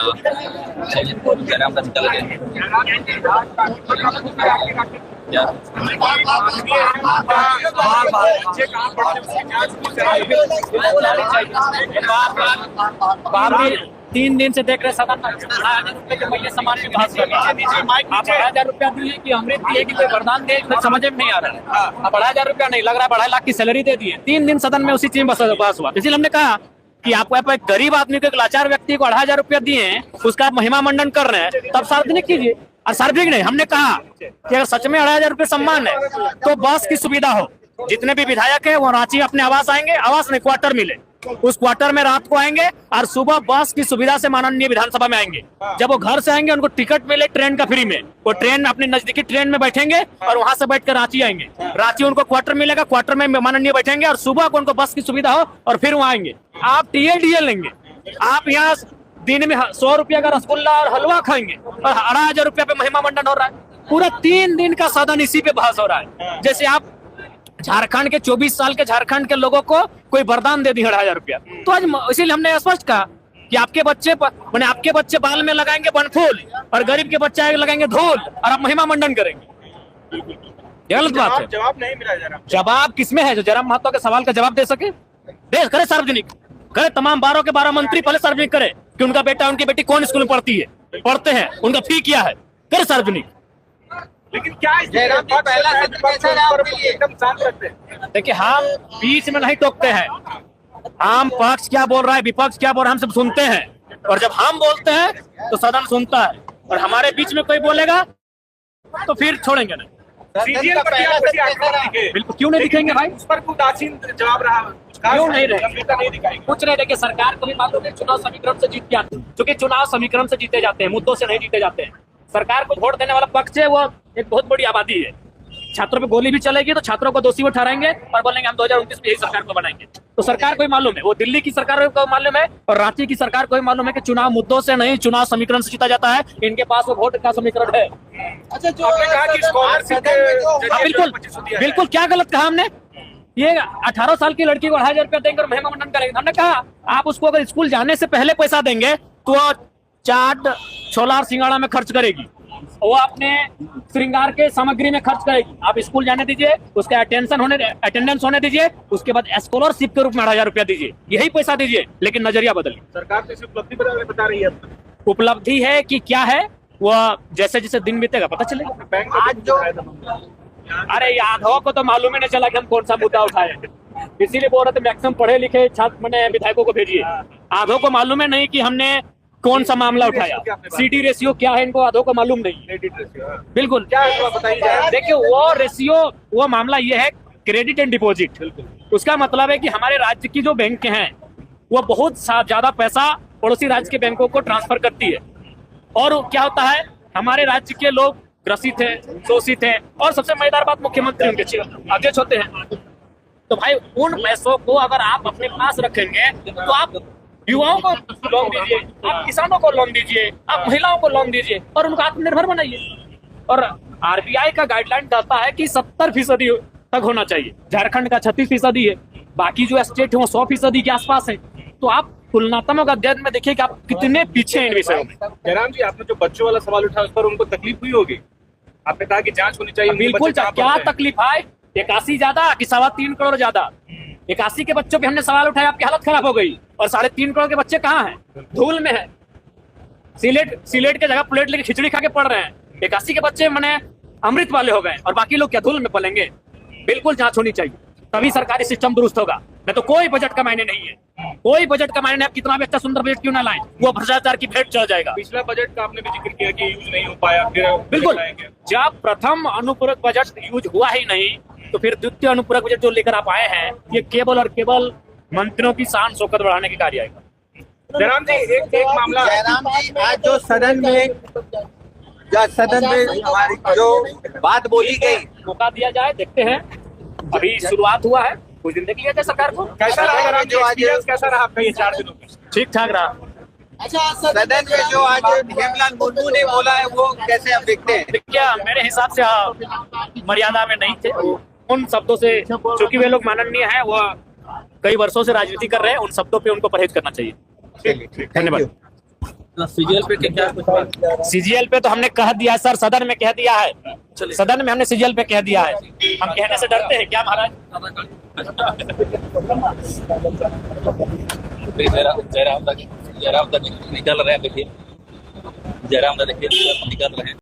जयराम का निकल गया क्या आप भी 3 दिन से देख रहे सदन के पहले सामान की बात कर रहे हैं। आप 2,500 रुपया दिए कि अमृत दिए कि कोई वरदान दे, कुछ समझ में नहीं आ रहा है। आप 2,500 रुपया नहीं लग रहा, 2.5 लाख की सैलरी दे दिए। 3 दिन सदन में उसी चीज में बहस हुआ। इसलिए हमने कहा कि आपको एक गरीब आदमी को, एक लाचार व्यक्ति को 2,500 रुपया दिए हैं, उसका आप महिमा मंडन कर रहे हैं, तब सार्वजनिक कीजिए। और सार्वजनिक नहीं, हमने कहा कि अगर सच में 2,500 रुपये सम्मान है तो बस की सुविधा हो। जितने भी विधायक है वो रांची अपने आवास आएंगे, आवास नहीं क्वार्टर मिले, उस क्वार्टर में रात को आएंगे और सुबह बस की सुविधा से माननीय विधानसभा में आएंगे। जब वो घर से आएंगे उनको टिकट मिले ट्रेन का फ्री में, वो ट्रेन अपने नजदीकी ट्रेन में बैठेंगे और वहां से बैठकर रांची आएंगे। रांची उनको क्वार्टर मिलेगा, क्वार्टर में माननीय बैठेंगे और सुबह को उनको बस की सुविधा हो और फिर वहां आएंगे। आप टीएडीएल लेंगे, आप यहाँ दिन में 100 रुपया का रसगुल्ला और हलवा खाएंगे और 2,500 रुपया पे महिमा मंडन हो रहा है। पूरा 3 दिन का सदन इसी पे बहस हो रहा है। जैसे आप झारखंड के 24 साल के झारखंड के लोगों को कोई वरदान दे दी 2,500 रुपया। तो आज इसीलिए हमने स्पष्ट कहा कि आपके बच्चे बाल में लगाएंगे बनफूल और गरीब के बच्चे लगाएंगे धूल और आप महिमा मंडन करेंगे। गलत बात है। जवाब नहीं मिला जयराम। जवाब किसमें है जो जयराम महतो के सवाल का जवाब दे सके? करे सार्वजनिक करे, तमाम 12 के 12 मंत्री पहले सार्वजनिक करे कि उनका बेटा उनकी बेटी कौन स्कूल में पढ़ते हैं, उनका फी क्या है, करे सार्वजनिक। लेकिन क्या जयराम जी पहला सत्र कैसा रहा आपके लिए? एकदम शांत रहते हैं। देखिए, हम बीच में नहीं टोकते हैं। हम पक्ष क्या बोल रहा है, विपक्ष क्या बोल रहा है, हम सब सुनते हैं। और जब हम बोलते हैं तो सदन सुनता है, और हमारे बीच में कोई बोलेगा तो फिर छोड़ेंगे नहीं। सीजीएल पर क्या कुछ आक्रोश दिखे? बिल्कुल, क्यों नहीं दिखेंगे भाई? उस पर उदासीन जवाब रहा, क्यों नहीं रहे? गंभीरता नहीं दिखाएंगे। कुछ नहीं। देखिए, सरकार को भी मालूम है चुनाव समीकरण से जीत के आते हैं, क्योंकि चुनाव समीकरण से जीते जाते हैं, मुद्दों से नहीं जीते जाते हैं। सरकार को वोट देने वाला पक्ष है वो एक बहुत बड़ी आबादी है। छात्रों पे गोली भी चलेगी तो छात्रों को दोषी ठहराएंगे और बोलेंगे हम 2029 में यही सरकार को बनाएंगे। तो सरकार को ही मालूम है, वो दिल्ली की सरकार को मालूम है और रांची की सरकार को ही मालूम है कि चुनाव मुद्दों से नहीं, चुनाव समीकरण से जीता जाता है। इनके पास वो वोट का समीकरण है। अच्छा, जो आपने कहा कि स्कॉलरशिप बिल्कुल बिल्कुल, क्या गलत कहा हमने? ये 18 साल की लड़की को 2,500 रुपया देंगे और महिमा मंडन करेंगे। हमने कहा आप उसको अगर स्कूल जाने से पहले पैसा देंगे तो चाट छोला और सिंगाड़ा में खर्च करेगी, वो अपने श्रृंगार के सामग्री में खर्च करेगी। आप स्कूल जाने दीजिए, उसके अटेंडेंस होने दीजिए, उसके बाद स्कॉलरशिप के रूप में 2,500 रुपया दीजिए, यही पैसा दीजिए। लेकिन नजरिया बदलिए। सरकार तो इसे उपलब्धि बता रही है। उपलब्धि है कि क्या है वो जैसे जैसे दिन बीतेगा पता चलेगा। बैंक आज जो अरे यादव को तो मालूम ही नहीं चला कि हम कौन सा मुद्दा उठाए, इसीलिए बोल रहे थे मैक्सिमम पढ़े लिखे छात्र मैंने विधायकों को भेजिए। आधो को मालूम है नहीं कि हमने कौन सा मामला उठाया, सीडी रेशियो क्या है इनको आधो को मालूम नहीं। बिल्कुल, क्या बताइए। देखिए वो मामला ये है क्रेडिट एंड डिपॉजिट। उसका मतलब है कि हमारे राज्य की जो बैंक हैं वो बहुत ज्यादा पैसा पड़ोसी राज्य के बैंकों को ट्रांसफर करती है, और क्या होता है हमारे राज्य के लोग ग्रसित है, शोषित है, और सबसे मजेदार बात मुख्यमंत्री उनके अध्यक्ष होते हैं। तो भाई उन पैसों को अगर आप अपने पास रखेंगे तो आप युवाओं को लोन दीजिए, आप किसानों को लोन दीजिए, आप महिलाओं को लोन दीजिए और उनको आत्मनिर्भर बनाइए। और आरबीआई का गाइडलाइन कहता है कि 70% तक होना चाहिए। झारखंड का 36% है, बाकी जो स्टेट है वो 100% के आसपास है। तो आप तुलनात्मक अध्ययन में देखिए कि आप कितने पीछे हैं इन विषयों में। जयराम जी, आपने जो बच्चों वाला सवाल उठाया उस पर उनको तकलीफ हुई होगी। आपने कहा कि जांच होनी चाहिए। बिल्कुल, क्या तकलीफ है? 81 ज्यादा कि 3.25 करोड़ ज्यादा? 81 के बच्चों पे हमने सवाल उठाया, आपकी हालत खराब हो गई। और 3.5 करोड़ के बच्चे कहाँ हैं? धूल में है, सिलेट के जगह प्लेट लेके खिचड़ी खा के पढ़ रहे हैं। 81 के बच्चे मैंने अमृत वाले हो गए और बाकी लोग क्या धूल में पलेंगे? बिल्कुल जांच होनी चाहिए, तभी सरकारी सिस्टम दुरुस्त होगा। नहीं तो कोई बजट का मायने नहीं है, कोई बजट का मायने नहीं। आप कितना भी अच्छा सुंदर बजट क्यों ना लाएं, वो भ्रष्टाचार की भेंट चढ़ जाएगा। पिछला बजट का आपने भी जिक्र किया कि यूज नहीं हो पाया, फिर बिल्कुल, जब प्रथम अनुपूरक बजट यूज हुआ ही नहीं तो फिर द्वितीय अनुपूरक बजट जो लेकर आप आए हैं ये केवल और केवल मंत्रियों की शान शौकत बढ़ाने के कार्य आएगा। जयराम जी, एक मामला। जयराम जी, आज जो सदन में हमारी जो बात बोली गई, मौका दिया जाए, देखते हैं। अभी शुरुआत हुआ है, कुछ दिन देख लिया जाए सरकार को। कैसा रहा जो आज, कैसा रहा आपका ये 4 दिनों में? ठीक ठाक रहा। अच्छा, सदन में जो आज हेमलाल मुर्मू ने बोला है वो कैसे आप देखते हैं? क्या मेरे हिसाब से मर्यादा में नहीं थे उन शब्दों से, चूंकि वे लोग माननीय हैं, वो कई वर्षों से राजनीति कर रहे हैं, उन शब्दों पे उनको परहेज करना चाहिए। ठीक, धन्यवाद। सीजीएल पे क्या कुछ बात? सीजीएल पे तो हमने कह दिया सर, सदन में कह दिया है, सदन में हमने सीजीएल पे कह दिया है। हम कहने से डरते हैं क्या महाराज? जयराम तक निकल रहे हैं, देखिए जयराम तक देखिए निकल रहे हैं।